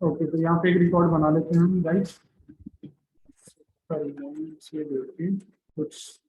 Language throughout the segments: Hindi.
ओके, तो यहाँ पे एक रिकॉर्ड बना लेते हैं हम गाइस। ये देखिए कुछ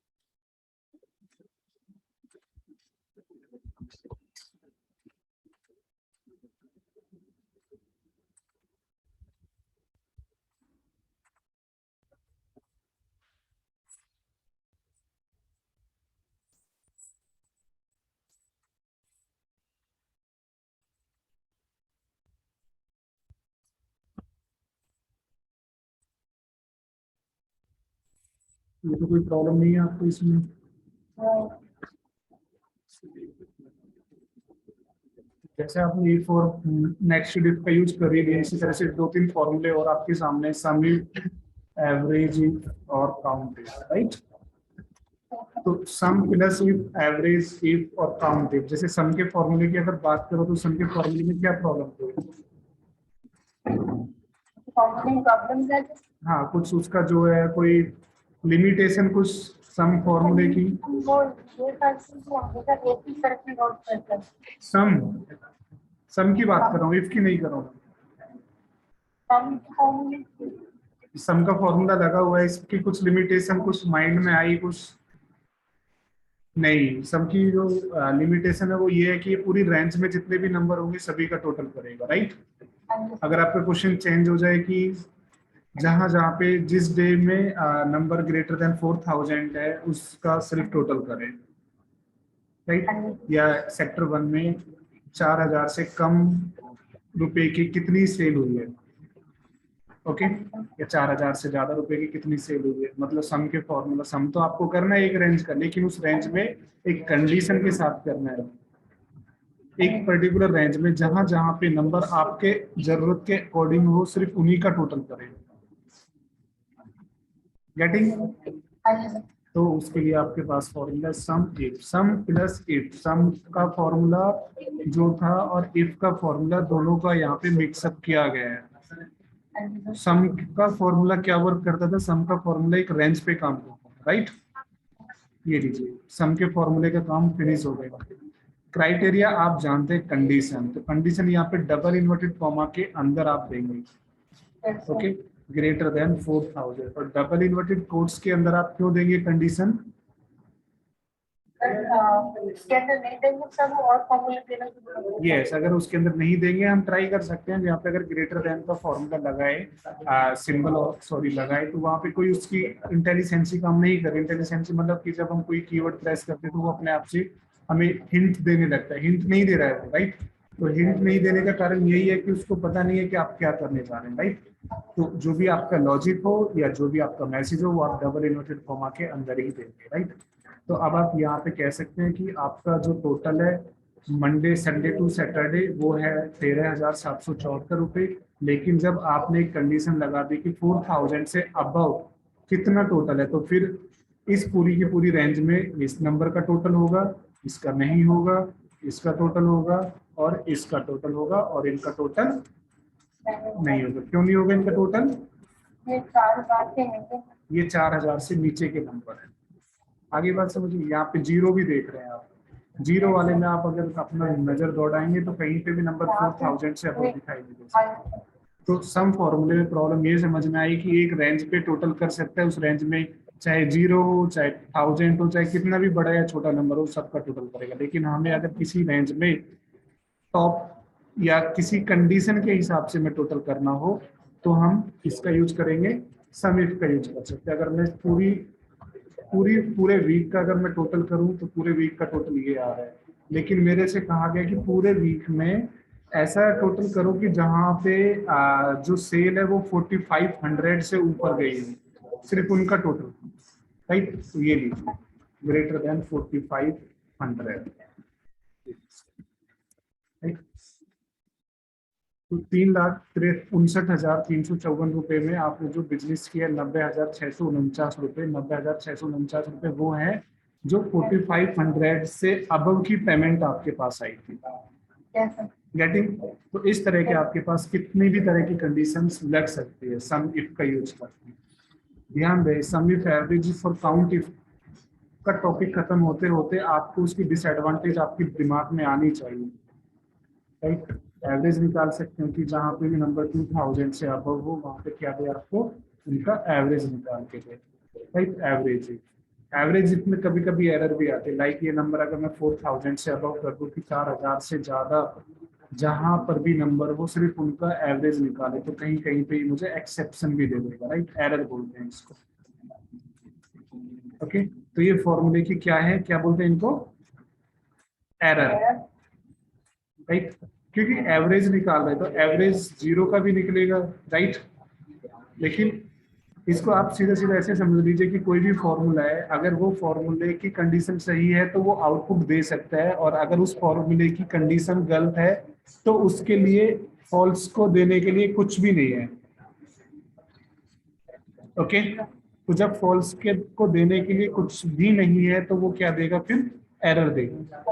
ये तो कोई प्रॉब्लम नहीं है आपको इसमें। जैसे आपने इफ और नेक्स्ट डिफ का यूज कर ही लिया, इसी तरह से दो तीन फॉर्मूले और आपके सामने, सम इफ, एवरेज इफ और काउंट इफ, राइट। तो सम प्लस इफ, एवरेज इफ और काउंट इफ, जैसे सम के फॉर्मूले की अगर बात करो तो सम के फॉर्मूले में क्या प्रॉब्लम थी? हाँ, कुछ उसका जो है कोई लिमिटेशन कुछ सम फॉर्मूले की। सम सम की बात कर रहा हूँ, इफ की नहीं कर रहा हूँ। सम का फॉर्मूला लगा हुआ है, इसकी कुछ लिमिटेशन कुछ माइंड में आई कुछ? नहीं, सम की जो लिमिटेशन है वो ये है कि ये पूरी रेंज में जितने भी नंबर होंगे सभी का टोटल करेगा, राइट। अगर आपका क्वेश्चन चेंज हो जाए कि जहां जहां पे जिस डे में नंबर ग्रेटर देन 4000 है उसका सिर्फ टोटल करें, राइट। या सेक्टर 1 में 4000 से कम रुपए की कितनी सेल हुई है, ओके। या 4000 से ज्यादा रुपए की कितनी सेल हुई है, मतलब सम के फॉर्मूला, सम तो आपको करना है एक रेंज का, लेकिन उस रेंज में एक कंडीशन के साथ करना है। एक पर्टिकुलर रेंज में जहां जहां पे नंबर आपके जरूरत के अकॉर्डिंग हो सिर्फ उन्हीं का टोटल करें। गेटिंग? तो उसके लिए आपके पास formula sum if, sum plus if, sum का फॉर्मूला जो था और इफ का फॉर्मूला दोनों का यहाँ पे मिक्सअप किया गया है। सम का फॉर्मूला क्या वर्क करता था? सम का फॉर्मूला एक रेंज पे काम करता था, राइट। ये लीजिए, सम के फॉर्मूले का काम फिनिश हो गया। क्राइटेरिया आप जानते हैं, कंडीशन, तो कंडीशन यहाँ पे डबल इन्वर्टेड कॉमा के अंदर आप देंगे, ओके, ग्रेटर देन 4000। और डबल इन्वर्टेड कोट्स के अंदर आप क्यों देंगे कंडीशन? इसके अंदर नहीं देंगे तब और फॉर्मूला देना। यस, अगर उसके अंदर नहीं देंगे हम ट्राई कर सकते हैं, यहाँ पे अगर ग्रेटर देन का फॉर्मूला लगाए, सिंबल और सॉरी लगाए, तो वहाँ पे कोई उसकी इंटेलिजेंसी काम नहीं करे। इंटेलिजेंसी मतलब कि जब हम कोई कीवर्ड प्रेस करते हैं तो वो अपने आप से हमें हिंट देने लगता है, हिंट नहीं दे रहा है, राइट। तो हिंट नहीं देने का कारण यही है कि उसको पता नहीं है कि आप क्या करने जा रहे हैं, राइट। तो जो भी आपका लॉजिक हो या जो भी आपका मैसेज हो वो आप डबल इन्वर्टेड कॉमा के अंदर ही देंगे, राइट। तो अब आप यहाँ पे कह सकते हैं कि आपका जो टोटल है मंडे संडे टू सैटरडे वो है 13,774 रुपये। लेकिन जब आपने एक कंडीशन लगा दी कि 4000 से अबव कितना टोटल है, तो फिर इस पूरी की पूरी रेंज में इस नंबर का टोटल होगा, इसका नहीं होगा, इसका टोटल होगा और इसका टोटल होगा, और इनका टोटल नहीं होगा। क्यों नहीं होगा इनका टोटल? ये 4000 से नीचे के नंबर है। आगे बात समझिए, यहाँ पे जीरो भी देख रहे हैं आप, जीरो वाले में आप अगर अपना नजर दौड़ाएंगे तो कहीं पे भी नंबर 4000 से अबव दिखाई देगा। तो सम फॉर्मूले में प्रॉब्लम ये समझ में आई कि एक रेंज पे टोटल कर सकते हैं, उस रेंज में चाहे जीरो हो, चाहे 1000 हो, चाहे कितना भी बड़ा या छोटा नंबर हो, सबका टोटल करेगा। लेकिन हमें अगर किसी रेंज में टॉप या किसी कंडीशन के हिसाब से में टोटल करना हो तो हम इसका यूज करेंगे, सम इफ का यूज कर सकते हैं। अगर मैं पूरे वीक का अगर मैं टोटल करूं तो पूरे वीक का टोटल ये आ रहा है, लेकिन मेरे से कहा गया कि पूरे वीक में ऐसा टोटल करो कि जहां पे जो सेल है वो 4500 से ऊपर गई है, सिर्फ उनका टोटल, राइट। तो ये लीजिए, ग्रेटर देन 4500, राइट। तो 3,59,354 रुपए में आपने जो बिजनेस किया, 90,649 रुपए, 90,649 रुपए वो है जो 4500 से अबव की पेमेंट आपके पास आई थी। गेटिंग? तो इस तरह के आपके पास कितनी भी तरह की कंडीशंस लग सकती है सम इफ का यूज करके। ध्यान दें, सम इफ, एवरेज और काउंट इफ का टॉपिक खत्म होते होते आपको उसकी डिसएडवांटेज आपके दिमाग में आनी चाहिए, राइट। एवरेज निकाल सकते हैं कि जहाँ पे भी नंबर 2000 से अबव हो वहाँ पे क्या दे आपको, उनका एवरेज निकाल के दे, राइट। एवरेज एवरेज इसमें कभी कभी एरर भी आते हैं, लाइक ये नंबर अगर मैं 4000 से अबव कर दूँ कि 4000 से ज्यादा जहां पर भी नंबर वो सिर्फ उनका एवरेज निकाले, तो कहीं कहीं पे मुझे एक्सेप्शन भी दे देगा, राइट। एरर बोलते हैं इसको। ओके, तो ये फॉर्मूले की क्या है, क्या बोलते हैं इनको, एरर, राइट। क्योंकि एवरेज निकाल रहे तो एवरेज जीरो का भी निकलेगा, राइट। लेकिन इसको आप सीधा सीधा ऐसे समझ लीजिए कि कोई भी फॉर्मूला है, अगर वो फॉर्मूले की कंडीशन सही है तो वो आउटपुट दे सकता है, और अगर उस फॉर्मूले की कंडीशन गलत है तो उसके लिए फॉल्स को देने के लिए कुछ भी नहीं है। ओके, तो जब फॉल्स के को देने के लिए कुछ भी नहीं है तो वो क्या देगा, फिर एरर देगा,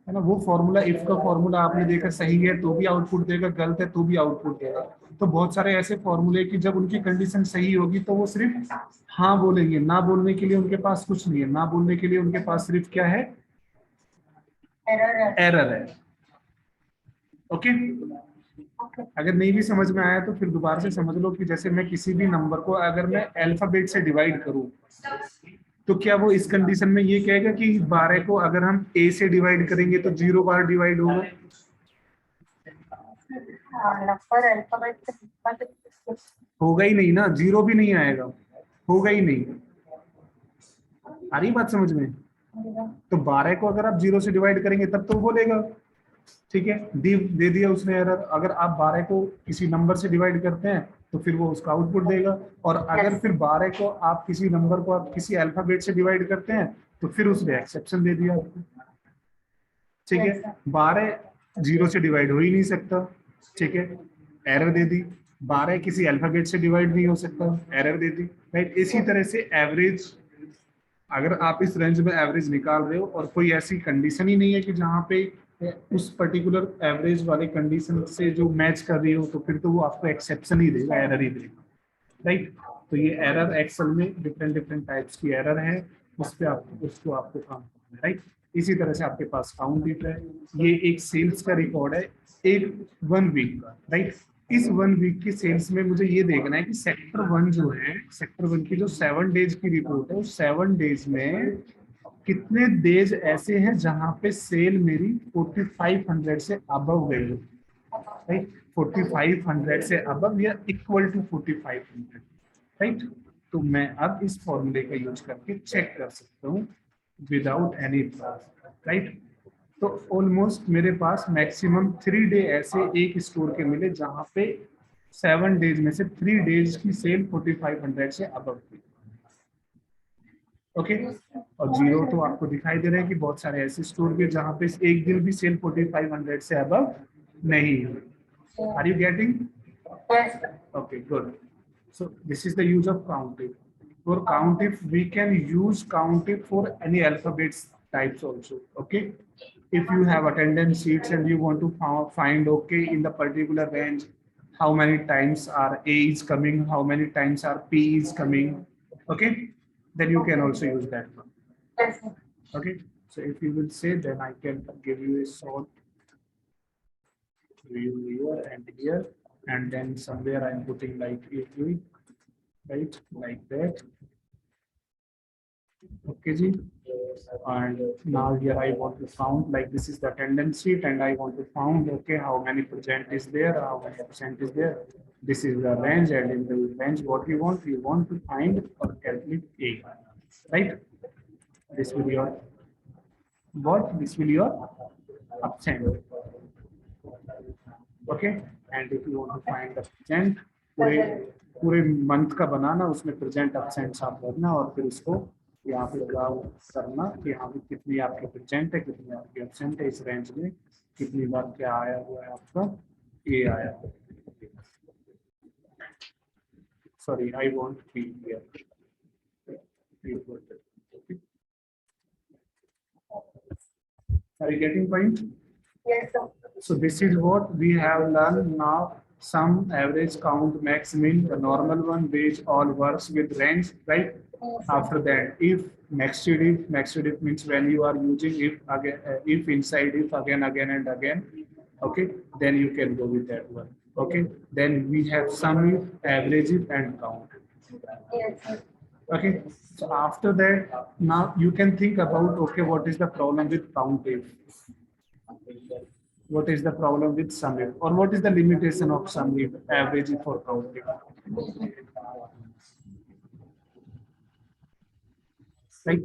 है ना। वो फॉर्मूला, इफ का फॉर्मूला आपने देखा सही है तो भी आउटपुट देगा, गलत है तो भी आउटपुट देगा। तो बहुत सारे ऐसे फॉर्मूले कि जब उनकी कंडीशन सही होगी तो वो सिर्फ हाँ बोलेंगे, ना बोलने के लिए उनके पास कुछ नहीं है, ना बोलने के लिए उनके पास सिर्फ क्या है, एरर है। ओके, अगर नहीं भी समझ में आया तो फिर दोबारा से समझ लो कि जैसे मैं किसी भी नंबर को अगर मैं अल्फाबेट से डिवाइड करूं, तो क्या वो इस कंडीशन में ये कहेगा कि 12 को अगर हम ए से डिवाइड करेंगे तो 0 बार डिवाइड होगा, होगा ही नहीं ना, 0 भी नहीं आएगा, होगा ही नहीं। आ रही बात समझ में। तो 12 को अगर आप 0 से डिवाइड करेंगे तब तो वो बोलेगा, ठीक है, दे दिया उसने एरर। अगर आप 12 को किसी नंबर से डिवाइड करते हैं तो फिर वो उसका आउटपुट देगा, और अगर फिर 12 को आप किसी नंबर को आप किसी अल्फाबेट से डिवाइड करते हैं तो फिर उसने एक्सेप्शन दे दिया आपको, ठीक है। 12 0 से डिवाइड हो ही नहीं सकता, ठीक है, एरर दे दी। 12 किसी अल्फाबेट से डिवाइड नहीं हो सकता, एरर दे दी, राइट। इसी तरह से एवरेज, अगर आप इस रेंज में एवरेज निकाल रहे हो और कोई ऐसी कंडीशन ही नहीं है कि जहाँ पे उस पर्टिकुलर एवरेज वाले कंडीशन से जो मैच कर रही हो, तो फिर तो वो आपको एक्सेप्शन ही देगा, एरर ही देगा, राइट। तो ये एरर एक्सेल में डिफरेंट डिफरेंट टाइप्स की एरर है, उस पर आप उसको आपको काम करना है, राइट। इसी तरह से आपके पास काउंट डिट है, ये एक सेल्स का रिकॉर्ड है, एक 1 वीक का, राइट। इस 1 वीक की सेल्स में मुझे ये देखना है कि सेक्टर 1 जो है, सेक्टर 1 की जो 7 डेज की रिपोर्ट है, उस 7 डेज में कितने डेज ऐसे हैं जहां पे सेल मेरी 4500 से अबव गई है, राइट। 4500 से अबव या इक्वल टू 4500, राइट। तो मैं अब इस फॉर्मूले का यूज करके चेक कर सकता हूँ विदाउट एनी प्रॉब्लम, राइट। तो ऑलमोस्ट मेरे पास मैक्सिमम 3 डे ऐसे एक स्टोर के मिले जहां पे 7 डेज में से 3 डेज की सेल 4500 से अबव थी, ओके। और 0 तो आपको दिखाई दे रहा है कि बहुत सारे ऐसे स्टोर भी जहां पे एक दिन भी सेल 4500 से अबव नहीं है। Are you getting? Okay, good. So this is the use of countif. For countif, we can use countif for any alphabets types also. Okay. If you have attendance sheets and you want to find, okay, in the particular range, how many times are A is coming, how many times are P is coming, okay, then you can also use that one. Okay. So if you will say, then I can give you a short view here and here, and then somewhere I'm putting like a, right, like that. Okay, ji. And now here I want to count, like this is the attendance sheet, and I want to count, okay, how many percent is there, how many percent is there. This is the range, and in the range, what we want to find or calculate A, right? This will be your what? This will be your absent. Okay, and if you want to find the present, पूरे पूरे मंथ का बनाना, उसमें प्रेजेंट एब्सेंट आप भरना और फिर उसको यहाँ पे ड्रा करना कि यहाँ पे कितनी आपकी प्रेजेंट है, कितनी आपकी एब्सेंट है, इस रेंज में कितनी बार क्या आया हुआ है आपका, ये आया। Sorry, I want be here. Are you getting point? Yes, sir. So this is what we have learned now. Sum, average, count, max, min, the normal one, which all works with range, right? Yes. After that, if next to if means when you are using if again, if inside if again and again. Okay, then you can go with that one. Okay, then we have sum if, average if, and count. Yes, sir. Okay, so after that, now you can think about, okay, what is the problem with count if? What is the problem with sum if? Or what is the limitation of sum if, average if, or count if? Right?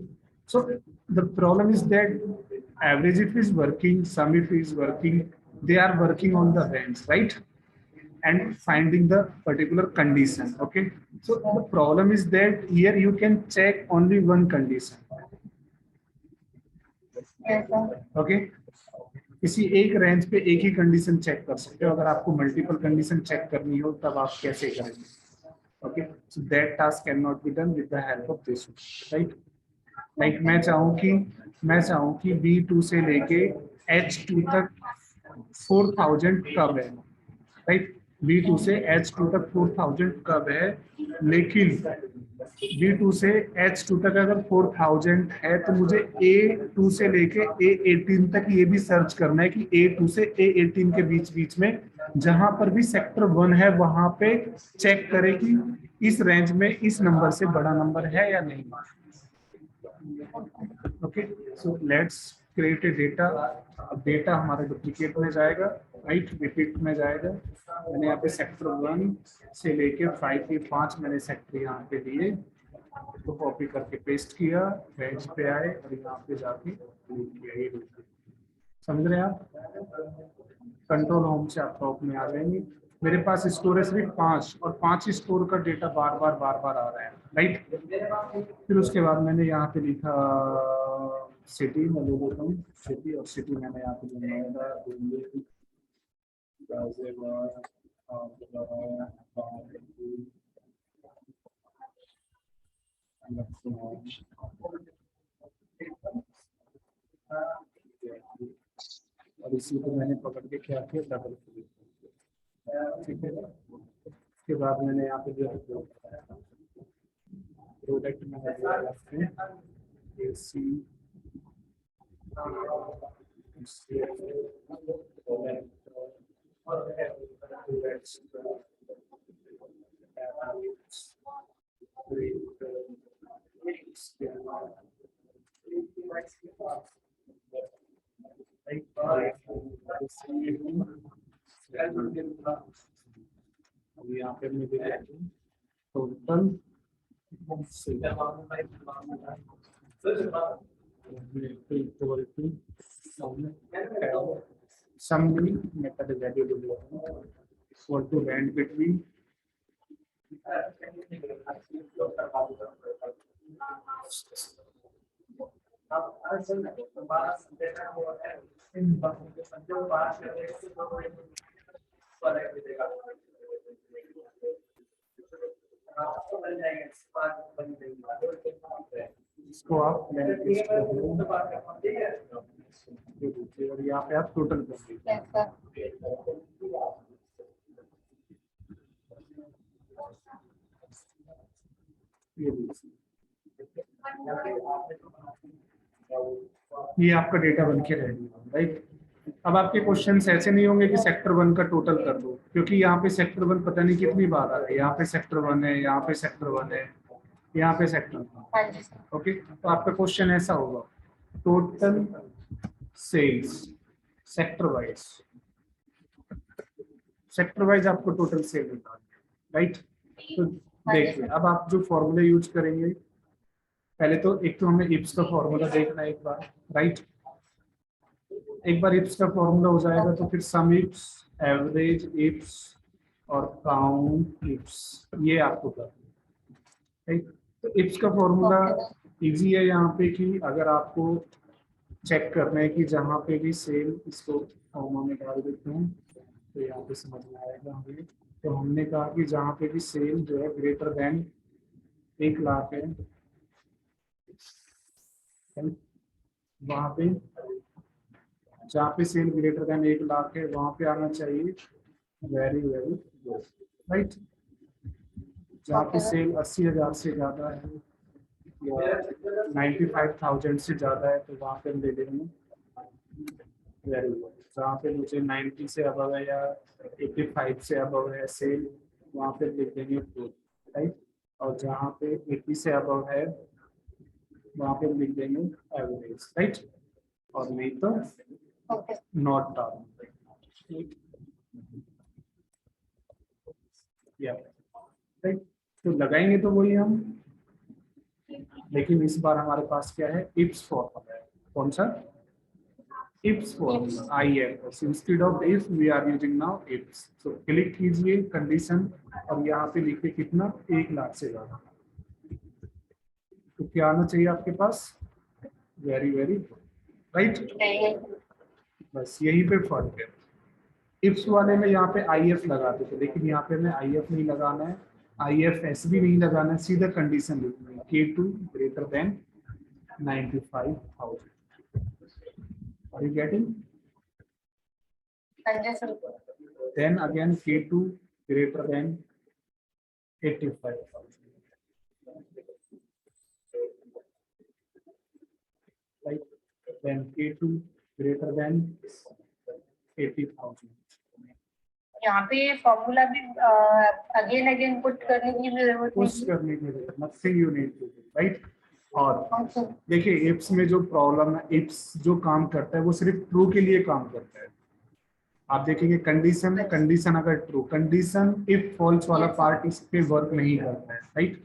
So the problem is that average if is working, sum if is working, they are working on the range, right? And finding the particular condition. Okay, so the problem is that here you can check only one condition. Yes, sir. Okay, किसी एक रेंज पे एक ही कंडीशन चेक कर सकते हो. अगर आपको मल्टीपल कंडीशन चेक करनी हो तब आप कैसे करेंगे? Okay, so that task can not be done with the help of this, right? Like मैं चाहूँ कि B2 से लेके H2 तक 4000 कब है, राइट? B2 से H2 तक 4000 कब है, लेकिन B2 से H2 तक अगर 4000 है तो मुझे A2 से लेके A18 तक ये भी सर्च करना है कि A2 से A18 के बीच में जहां पर भी सेक्टर 1 है वहां पे चेक करें कि इस रेंज में इस नंबर से बड़ा नंबर है या नहीं. Okay, so let's create a data. अब डेटा हमारा डुप्लीकेट में जाएगा, राइट, रिपीट में जाएगा. मैंने यहाँ पे सेक्टर 1 से लेके 5 के 5 मैंने सेक्टर यहाँ पे दिए, तो कॉपी करके पेस्ट किया, रेंज पे आए और यहाँ पे जाके क्लिक किया. ये समझ रहे हैं आप? कंट्रोल होम से आप टॉप में आ जाएंगे. मेरे पास स्टोर है सिर्फ 5 और 5 स्टोर का डेटा बार बार आ रहा है, राइट? फिर उसके बाद मैंने यहाँ पे लिखा सिटी, मैं ले लेता हूँ सिटी, और सिटी मैंने यहाँ पे लिखा और इसी को मैंने पकड़ के क्या किया, डबल क्लिक. ठीक है, उसके बाद मैंने यहाँ पे जो प्रोडक्ट में AC यहाँ पे मैं total summary method is available for to rand between इसको आप और यहाँ पे आप टोटल कर दीजिए. Yes, sir. ये आपका डेटा बन के रहेगा, राइट? अब आपके क्वेश्चंस ऐसे नहीं होंगे कि सेक्टर 1 का टोटल कर दो, क्योंकि यहाँ पे सेक्टर 1 पता नहीं कितनी बार आ रहा है. यहाँ पे सेक्टर 1 है, यहाँ पे सेक्टर 1 है, यहाँ पे सेक्टर 1. ओके, तो आपका क्वेश्चन ऐसा होगा, टोटल सेल्स सेक्टर वाइज आपको टोटल सेल निकालना, राइट? तो देखिए, अब आप जो फॉर्मूला यूज करेंगे, पहले तो एक तो हमें इप्स का फॉर्मूला देखना है एक बार, राइट? एक बार इप्स का फॉर्मूला हो जाएगा तो फिर सम इप्स, एवरेज इप्स और काउंट इप्स, ये आपको करना है, राइट? तो इप्स का फॉर्मूला इजी है यहाँ पे कि अगर आपको चेक करना है कि जहाँ पे भी सेल, इसको फॉर्मूला में डाल देते हैं तो यहाँ पे समझ में आएगा हमें. तो हमने कहा कि जहाँ पे भी सेल जो है ग्रेटर देन 1 लाख है, वहाँ पे जहाँ पे सेल ग्रेटर देन 1 लाख है वहाँ पे आना चाहिए वेरी गुड, राइट? जहाँ पे सेल 80,000 से ज्यादा है या 95,000 से ज्यादा है तो वहाँ पे हम ले लेंगे वेरी गुड. जहाँ पे मुझे 90 से अबव है या 85 से अबव है सेल, वहाँ पे लिख देंगे ट्रू, राइट। और जहाँ पे 80 से अबव है वहाँ पे लिख देंगे एवरेज, राइट। और नहीं तो ओके नॉट डाउन, या राइट। तो लगाएंगे तो वही हम, लेकिन इस बार हमारे पास क्या है, इफ्स फॉर्मूला है। कौन सा? Ifs formula, IF। Instead of if we are using now ifs. So click कीजिए कंडीशन और यहाँ पे लिखिए कितना, 1 लाख से ज्यादा। तो क्या आना चाहिए आपके पास? Very very good, right. बस यही पे फर्क है। इफ्स वाले में यहाँ पे IF लगाते थे, लेकिन यहाँ पे हमें IF नहीं लगाना है, IFS भी नहीं लगाना है, सीधा कंडीशन लिखनी है K2 greater than 95,000। Are you getting? Then again K2 greater than 85,000. Right? Then K2 greater than 80,000. यहाँ पे फॉर्मूला भी अगेन अगेन पुट करने की भी जरूरत पुश नहीं करने की जरूरत, nothing you need to do, right? और है। देखिए इफ्स में जो प्रॉब्लम है, इफ्स जो काम करता है वो सिर्फ ट्रू के लिए काम करता है। आप देखेंगे कंडीशन, कंडीशन अगर ट्रू, कंडीशन इफ फॉल्स वाला पार्ट इस पे वर्क नहीं करता है, राइट।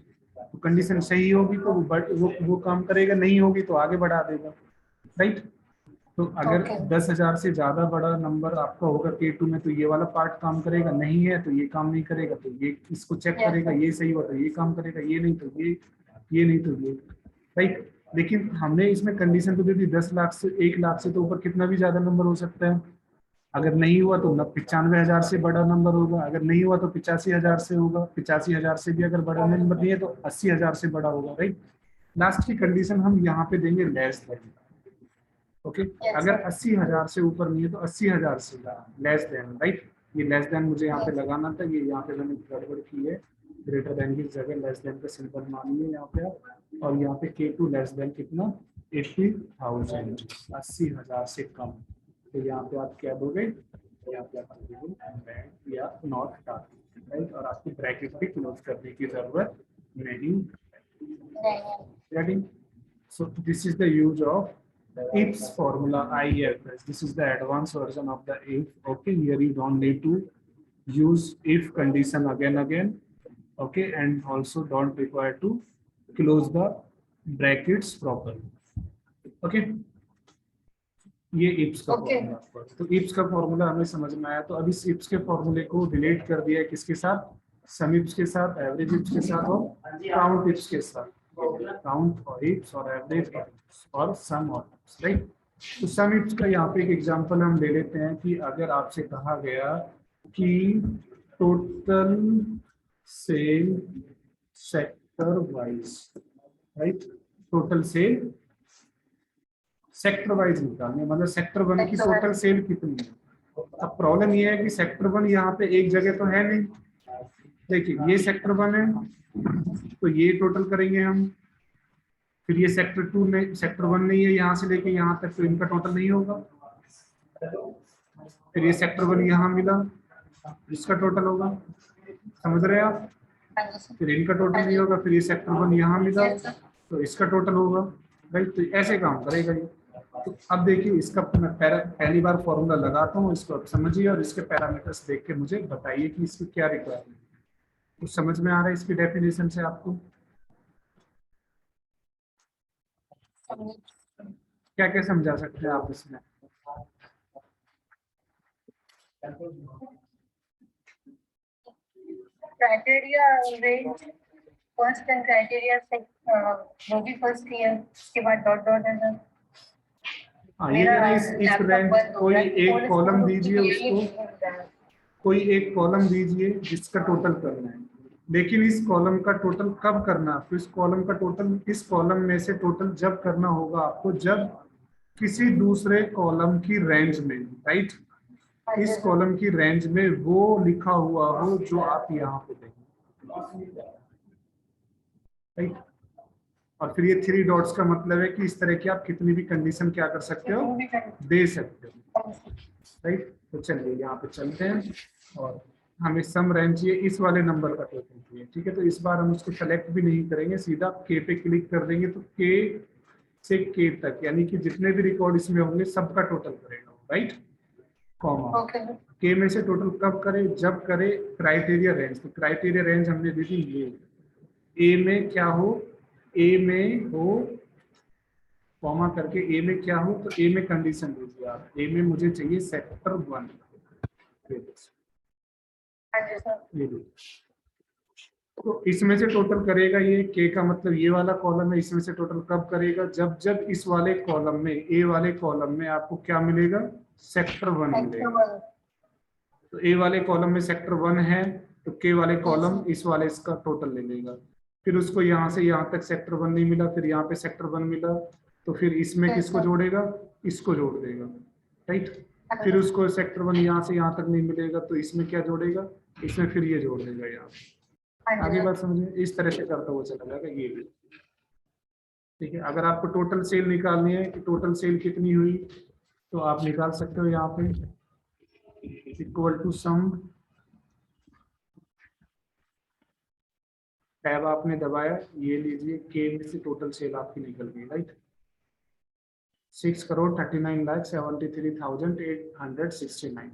तो कंडीशन सही होगी तो वो काम करेगा, नहीं होगी तो आगे बढ़ा देगा, राइट। तो अगर 10,000 से ज्यादा बड़ा नंबर आपका होगा K2 में तो ये वाला पार्ट काम करेगा, नहीं है तो ये काम नहीं करेगा, तो ये इसको चेक करेगा, ये सही हो तो ये काम करेगा, ये नहीं तो ये नहीं तो ये, राइट। लेकिन हमने इसमें कंडीशन तो दे दी 10 लाख से 1 लाख से तो ऊपर कितना भी ज्यादा नंबर हो सकता है। अगर नहीं हुआ तो 95,000 से बड़ा नंबर होगा, अगर नहीं हुआ तो 85,000 से होगा, 85,000 से भी अगर बड़ा नंबर नहीं है तो 80,000 से बड़ा होगा, राइट। लास्ट की कंडीशन हम यहाँ पे देंगे लेस देन, ओके। अगर 80,000 से ऊपर नहीं है तो 80,000 से लेस देन, राइट। ये लेस देन मुझे यहाँ पे लगाना था, ये यहाँ पे मैंने गड़बड़ की है, ग्रेटर देन की जगह लेस देन का सिंबल मानिए यहाँ पे आप। और यहाँ पे K2 लेस देन कितना, 80,000, 80,000 से कम। तो यहाँ पे आप क्या दोगे, यहाँ पे आप दोगे या नॉट डाल, राइट। और आपको ब्रैकेट भी क्लोज करने की जरूरत नहीं। Ready? So this is the use of IFS formula, IFS. This is the advanced version of the if. Okay, here you don't need to use if condition again. Okay, and also don't require to close the brackets properly. Okay. ये इप्स का फॉर्मूला, तो इप्स का फॉर्मूला हमें समझ में आया। तो अभी इस इप्स के फॉर्मूले को रिलेट कर दिया है किसके साथ, सम इप्स के साथ, एवरेज इप्स के साथ और काउंट इप्स के साथ। काउंट और इप्स और एवरेज और सम और इप्स, राइट। तो सम इप्स का यहाँ पे एक एग्जांपल हम ले लेते हैं कि अगर आपसे कहा गया कि total sale sector wise, right, total sale sector wise निकालने, मतलब सेक्टर 1 की टोटल सेल कितनी है। अब प्रॉब्लम ये है कि सेक्टर 1 यहाँ पे एक जगह तो है नहीं। देखिए ये सेक्टर 1 है तो ये टोटल करेंगे हम, फिर ये सेक्टर 2 में सेक्टर 1 नहीं है, यहाँ से लेके यहाँ तक तो इनका टोटल नहीं होगा। फिर ये सेक्टर 1 यहाँ मिला, इसका टोटल होगा, समझ रहे हैं आप। फिर इनका टोटल नहीं होगा, फिर ये सेक्टर 1 यहाँ मिला तो इसका टोटल होगा, राइट। तो ऐसे काम करेगा ये। तो अब देखिए इसका मैं पहली बार फॉर्मूला लगाता हूँ, इसको अब समझिए और इसके पैरामीटर्स देख के मुझे बताइए कि इसकी क्या रिक्वायरमेंट है। कुछ समझ में आ रहा है इसकी डेफिनेशन से आपको? क्या क्या समझा सकते हैं आप इसमें? Criteria range first and criteria वो भी फर्स्ट किया, उसके बाद डॉट डॉट है। हाँ, ये ना इस रेंज कोई एक कॉलम दीजिए उसको, कोई एक कॉलम दीजिए जिसका टोटल करना है, लेकिन इस कॉलम का टोटल कब करना है आपको, इस कॉलम का टोटल, इस कॉलम में से टोटल जब करना होगा आपको जब किसी दूसरे कॉलम की रेंज में, राइट, इस कॉलम की रेंज में वो लिखा हुआ हो जो आप यहाँ पे देखें, राइट। और फिर ये 3 डॉट्स का मतलब है कि इस तरह की आप कितनी भी कंडीशन क्या कर सकते हो, दे सकते हो, राइट। तो चलिए यहाँ पे चलते हैं और हमें सम रेंज चाहिए इस वाले नंबर का टोटल चाहिए, ठीक है। तो इस बार हम उसको सेलेक्ट भी नहीं करेंगे, सीधा के पे क्लिक कर देंगे तो के से के तक यानी कि जितने भी रिकॉर्ड इसमें होंगे सबका टोटल करेगा, राइट। कॉमा के में से टोटल कब करे, जब करे क्राइटेरिया रेंज। तो क्राइटेरिया रेंज हमने दी थी ये, ए में क्या हो, ए में हो कॉमा करके ए में क्या हो, तो ए में कंडीशन दीजिए आप, ए में मुझे चाहिए सेक्टर 1। ये तो इसमें से टोटल करेगा ये के का मतलब ये वाला कॉलम है, इसमें से टोटल कब करेगा, जब जब इस वाले कॉलम में, ए वाले कॉलम में आपको क्या मिलेगा, सेक्टर 1 मिलेगा। तो ए वाले कॉलम में सेक्टर 1 है तो के वाले कॉलम इस वाले इसका टोटल ले लेगा। फिर उसको यहाँ से यहाँ तक सेक्टर 1 नहीं मिला, फिर यहाँ पे सेक्टर 1 मिला, तो फिर इसमें किसको जोड़ेगा, इसको जोड़ देगा, राइट। फिर उसको सेक्टर 1 यहाँ से यहाँ तक नहीं मिलेगा तो इसमें क्या जोड़ेगा, इसमें फिर ये जोड़ देगा यहाँ। आगे बात समझिए, इस तरह से करता हुआ चला जाएगा ये भी, ठीक है। अगर आपको टोटल सेल निकालनी है कि टोटल सेल कितनी हुई, तो आप निकाल सकते हो यहाँ पे इक्वल टू सम, टैब आपने दबाया, ये लीजिए के में से टोटल सेल आपकी निकल गई, राइट। 6,39,73,869।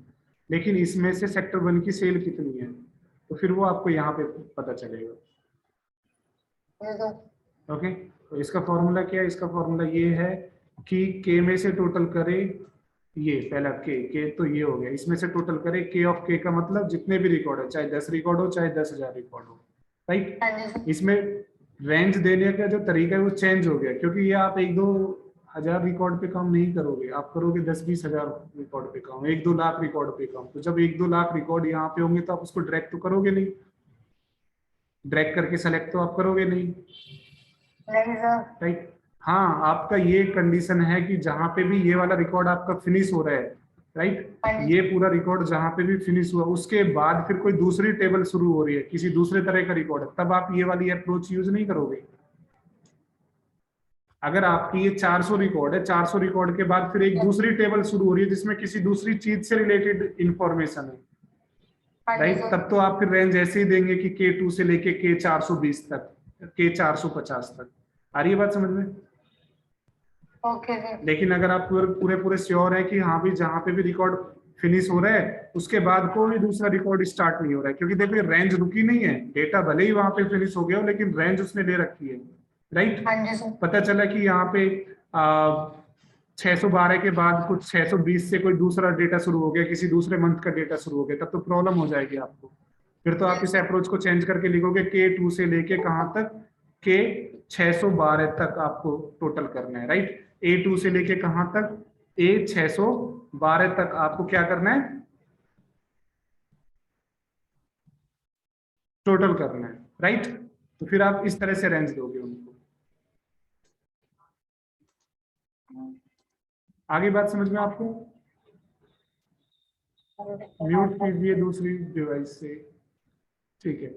लेकिन इसमें से सेक्टर 1 की सेल कितनी है, तो फिर वो आपको यहाँ पे पता चलेगा, ओके। तो इसका फॉर्मूला क्या है, इसका फॉर्मूला ये है कि के में से टोटल करे, ये पहला के तो ये हो गया, इसमें से टोटल करे के ऑफ के का मतलब जितने भी रिकॉर्ड है, चाहे 10 रिकॉर्ड हो चाहे 10,000 रिकॉर्ड हो, राइट। इसमें रेंज देने का जो तरीका है वो चेंज हो गया, क्योंकि ये आप 1-2 हजार रिकॉर्ड पे काम नहीं करोगे, आप करोगे 10-20 हजार रिकॉर्ड पे काम, 1-2 लाख रिकॉर्ड पे काम। तो जब 1-2 लाख रिकॉर्ड यहाँ पे होंगे तो आप उसको ड्रैग तो करोगे नहीं, ड्रैग करके सेलेक्ट तो आप करोगे नहीं, राइट। हाँ, आपका ये कंडीशन है कि जहां पे भी ये वाला रिकॉर्ड आपका फिनिश हो रहा है, राइट, ये पूरा रिकॉर्ड जहां पे भी फिनिश हुआ उसके बाद फिर कोई दूसरी टेबल शुरू हो रही है, किसी दूसरे तरह का रिकॉर्ड है, तब आप ये वाली अप्रोच यूज नहीं करोगे। अगर आपकी ये 400 रिकॉर्ड है, 400 रिकॉर्ड के बाद फिर एक दूसरी टेबल शुरू हो रही है जिसमें किसी दूसरी चीज से रिलेटेड इंफॉर्मेशन है, राइट, तब तो आप फिर रेंज ऐसे ही देंगे कि K2 से लेके K420 तक, K450 तक। आ रही है बात समझ में? लेकिन अगर आप पूरे श्योर है कि हाँ भी जहां पे भी रिकॉर्ड फिनिश हो रहा है उसके बाद कोई दूसरा रिकॉर्ड स्टार्ट नहीं हो रहा है, क्योंकि देखिए रेंज रुकी नहीं है, डेटा भले ही वहां पे फिनिश हो गया हो लेकिन रेंज उसने ले रखी है, राइट। पता चला कि यहाँ पे 612 के बाद कुछ 620 से कोई दूसरा डेटा शुरू हो गया, किसी दूसरे मंथ का डेटा शुरू हो गया, तब तो प्रॉब्लम हो जाएगी आपको। फिर तो आप इस अप्रोच को चेंज करके लिखोगे K2 से लेके कहाँ तक, K612 तक आपको टोटल करना है, राइट। A2 से लेके कहाँ तक, A612 तक आपको क्या करना है, टोटल करना है, राइट। तो फिर आप इस तरह से रेंज दोगे उनको। आगे बात समझ में आपको? म्यूट कीजिए दूसरी डिवाइस से, ठीक है।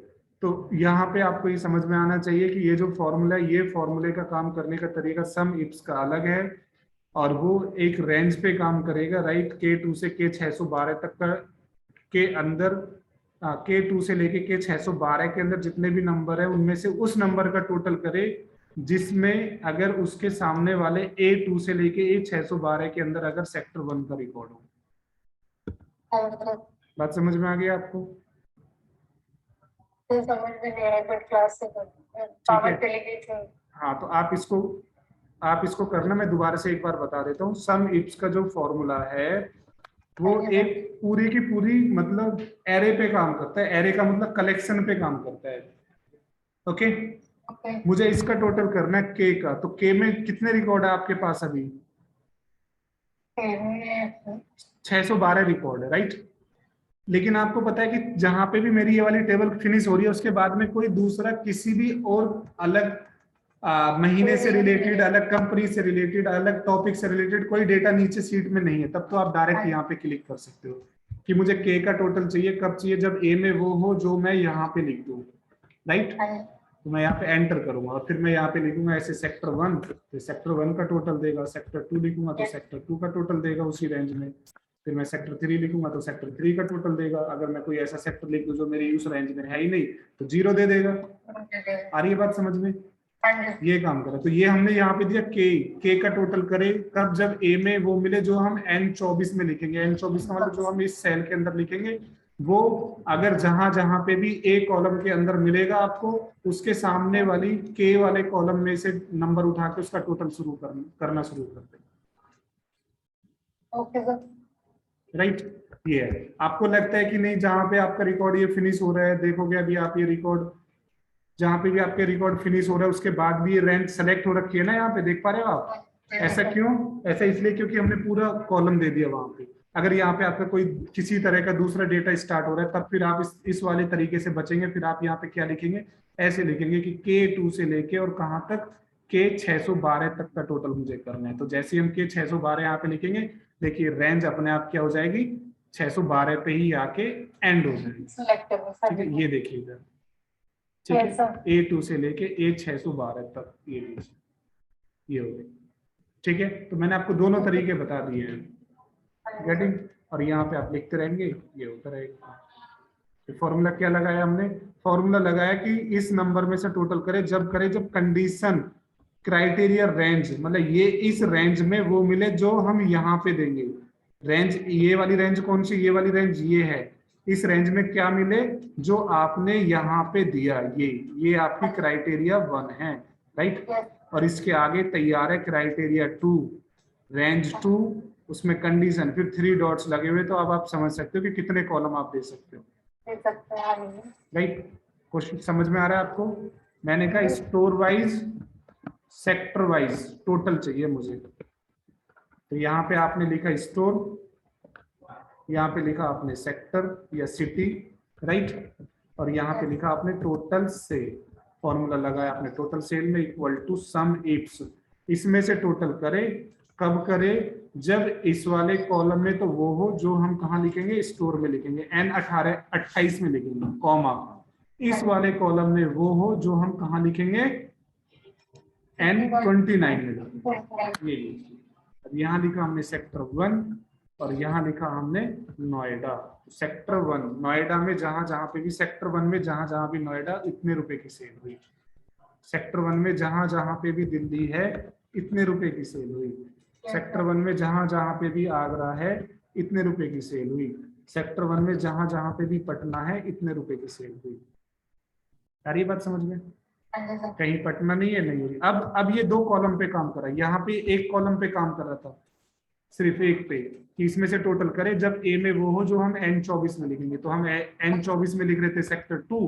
तो यहाँ पे आपको ये समझ में आना चाहिए कि ये जो फॉर्मूला है, ये फॉर्मूले का काम करने का तरीका सम इप्स का अलग है और वो एक रेंज पे काम करेगा, राइट। K2 से K612 तक का के अंदर, K2 से लेके K612 के अंदर जितने भी नंबर है उनमें से उस नंबर का टोटल करे जिसमें अगर उसके सामने वाले A2 से लेके A612 के अंदर अगर सेक्टर 1 का रिकॉर्ड हो। बात समझ में आ गई आपको? समझ में नहीं आया, बट क्लास से पावर पे लेके। हाँ, तो आप इसको करना, मैं दोबारा से एक बार बता देता हूँ। सम इप्स का जो फॉर्मूला है वो एक पूरी की पूरी मतलब एरे पे काम करता है, एरे का मतलब कलेक्शन पे काम करता है, ओके। मुझे इसका टोटल करना है के का, तो के में कितने रिकॉर्ड है आपके पास अभी? 612 रिकॉर्ड है, राइट। लेकिन आपको पता है कि जहां पे भी मेरी ये वाली टेबल फिनिश हो रही है उसके बाद में कोई दूसरा किसी भी और अलग महीने से रिलेटेड, अलग कंपनी से रिलेटेड, अलग टॉपिक से रिलेटेड कोई डेटा नीचे सीट में नहीं है, तब तो आप डायरेक्ट यहाँ पे क्लिक कर सकते हो कि मुझे के का टोटल चाहिए। कब चाहिए? जब ए में वो हो जो मैं यहाँ पे लिख दूं, राइट। तो मैं यहाँ पे एंटर करूंगा और फिर मैं यहाँ पे लिखूंगा ऐसे सेक्टर 1, तो सेक्टर 1 का टोटल देगा, सेक्टर 2 लिखूंगा तो सेक्टर 2 का टोटल देगा उसी रेंज में, फिर मैं सेक्टर 3 लिखूंगा तो सेक्टर 3 का टोटल देगा। अगर मैं कोई ऐसा सेक्टर लिख दूं जो मेरी उस रेंज में है ही नहीं तो 0 दे देगा। आ रही है बात समझ में? ये काम करें। तो ये हमने यहाँ पे दिया के का टोटल करे कब, जब ए में वो मिले जो हम N24 में लिखेंगे। N24 का मतलब जो हम इस सेल के अंदर लिखेंगे वो अगर जहां जहां पे भी ए कॉलम के अंदर मिलेगा आपको, उसके सामने वाली के वाले कॉलम में से नंबर उठा के उसका टोटल शुरू करना शुरू कर दें। Okay sir. राइट, ये है। आपको लगता है कि नहीं जहां पे आपका रिकॉर्ड ये फिनिश हो रहा है, देखोगे अभी आप ये रिकॉर्ड जहां पे भी आपके रिकॉर्ड फिनिश हो रहा है उसके बाद भी ये रैंक सेलेक्ट हो रखी है ना, यहाँ पे देख पा रहे हो आप? ऐसा क्यों? ऐसा इसलिए क्योंकि हमने पूरा कॉलम दे दिया वहां पे। अगर यहाँ पे आपका कोई किसी तरह का दूसरा डेटा स्टार्ट हो रहा है तब फिर आप इस वाले तरीके से बचेंगे। फिर आप यहाँ पे क्या लिखेंगे, ऐसे लिखेंगे कि K2 से लेके और कहाँ तक, K612 तक का टोटल मुझे करना है। तो जैसे हम K612 यहाँ पे लिखेंगे, देखिए रेंज अपने आप क्या हो जाएगी, 612 पे ही आके एंड हो जाएगी। ठीक है, ये देखिए इधर, ठीक है, A2 से लेके A612 तक ये हो गई। ठीक है, तो मैंने आपको दोनों तरीके बता दिए हैं, गेटिंग। और यहाँ पे आप लिखते रहेंगे, ये होता रहेगा। फॉर्मूला क्या लगाया हमने? फॉर्मूला लगाया कि इस नंबर में से टोटल करे जब कंडीशन क्राइटेरिया रेंज, मतलब ये इस रेंज में वो मिले जो हम यहाँ पे देंगे। रेंज, ये वाली रेंज कौन सी? ये वाली रेंज ये है। इस रेंज में क्या मिले जो आपने यहाँ पे दिया, ये आपकी क्राइटेरिया 1 है, राइट। और इसके आगे तैयार है क्राइटेरिया 2, रेंज 2, उसमें कंडीशन, फिर 3 डॉट्स लगे हुए। तो अब आप समझ सकते हो कि कितने कॉलम आप दे सकते हो, राइट। क्वेश्चन समझ में आ रहा है आपको? मैंने कहा store wise, sector wise total चाहिए मुझे। तो यहाँ पे आपने लिखा स्टोर, यहाँ पे लिखा आपने सेक्टर या सिटी, राइट। और यहाँ पे लिखा आपने टोटल सेल। फॉर्मूला लगाया आपने टोटल सेल में इक्वल टू सम इफ्स, इसमें से टोटल करे कब करे, जब इस वाले कॉलम में तो वो हो जो हम कहाँ लिखेंगे, स्टोर में लिखेंगे, N28 में लिखेंगे कॉमा। इस वाले कॉलम में वो हो जो हम कहाँ लिखेंगे, N29 में लिखेंगे। ये यहाँ लिखा हमने सेक्टर 1 और यहाँ लिखा हमने नोएडा। सेक्टर 1 नोएडा में जहां जहां पे भी, सेक्टर 1 में जहां जहां भी नोएडा, इतने रुपए की सेल हुई। सेक्टर 1 में जहां जहां पे भी दिल्ली है, इतने रुपए की सेल हुई। सेक्टर 1 में जहां जहां पे भी आगरा है, इतने रुपए की सेल हुई। सेक्टर 1 में जहां जहां पे भी पटना है, इतने रुपए की सेल हुई। सारी बात समझ में? कहीं पटना नहीं है, नहीं हुई। अब ये 2 कॉलम पे काम कर रहा है, यहाँ पे एक कॉलम पे काम कर रहा था, सिर्फ एक पे, कि इसमें से टोटल करे जब ए में वो हो जो हम N24 में लिखेंगे। तो हम N24 में लिख रहे थे सेक्टर 2,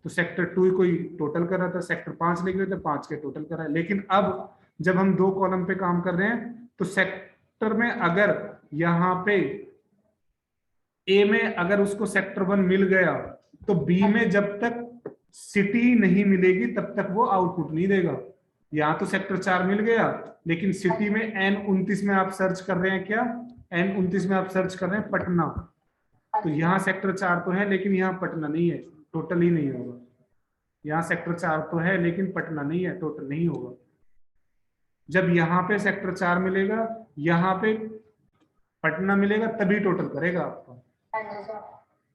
तो सेक्टर 2 कोई टोटल कर रहा था, सेक्टर 5 लिख रहे थे, 5 के टोटल कर रहा है। लेकिन अब जब हम 2 कॉलम पे काम कर रहे हैं तो सेक्टर में अगर यहाँ पे ए में अगर उसको सेक्टर 1 मिल गया तो बी में जब तक सिटी नहीं मिलेगी तब तक वो आउटपुट नहीं देगा। यहाँ तो सेक्टर 4 मिल गया, लेकिन सिटी में N29 में आप सर्च कर रहे हैं क्या, N29 में आप सर्च कर रहे हैं पटना, तो यहाँ सेक्टर 4 तो है लेकिन यहाँ पटना नहीं है, टोटल ही नहीं होगा। यहाँ सेक्टर 4 तो है लेकिन पटना नहीं है, टोटल नहीं होगा। जब यहाँ पे सेक्टर 4 मिलेगा, यहाँ पे पटना मिलेगा, तभी टोटल करेगा आपका।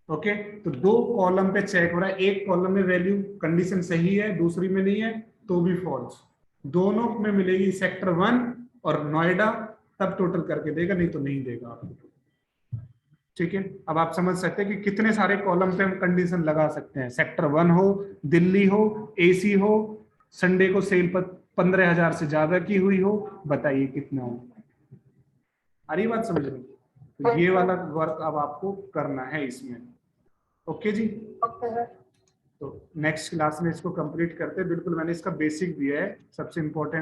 ओके, तो 2 कॉलम पे चेक हो रहा है, एक कॉलम में वैल्यू कंडीशन सही है, दूसरी में नहीं है तो भी फॉल्स। दोनों में मिलेगी सेक्टर 1 और नोएडा, तब टोटल करके देगा, नहीं तो नहीं देगा आपको। ठीक है, अब आप समझ सकते हैं कि कितने सारे कॉलम पे हम कंडीशन लगा सकते हैं। सेक्टर 1 हो, दिल्ली हो, AC हो, संडे को सेल पर 15,000 से ज्यादा की हुई हो, बताइए कितना हो। आ रही बात समझ में? तो ये वाला वर्क अब आपको करना है इसमें। ओके जी, तो नेक्स्ट क्लास में इसको कंप्लीट करते हैं। बिल्कुल मैंने इसका बेसिक दिया है, सबसे इंपॉर्टेंट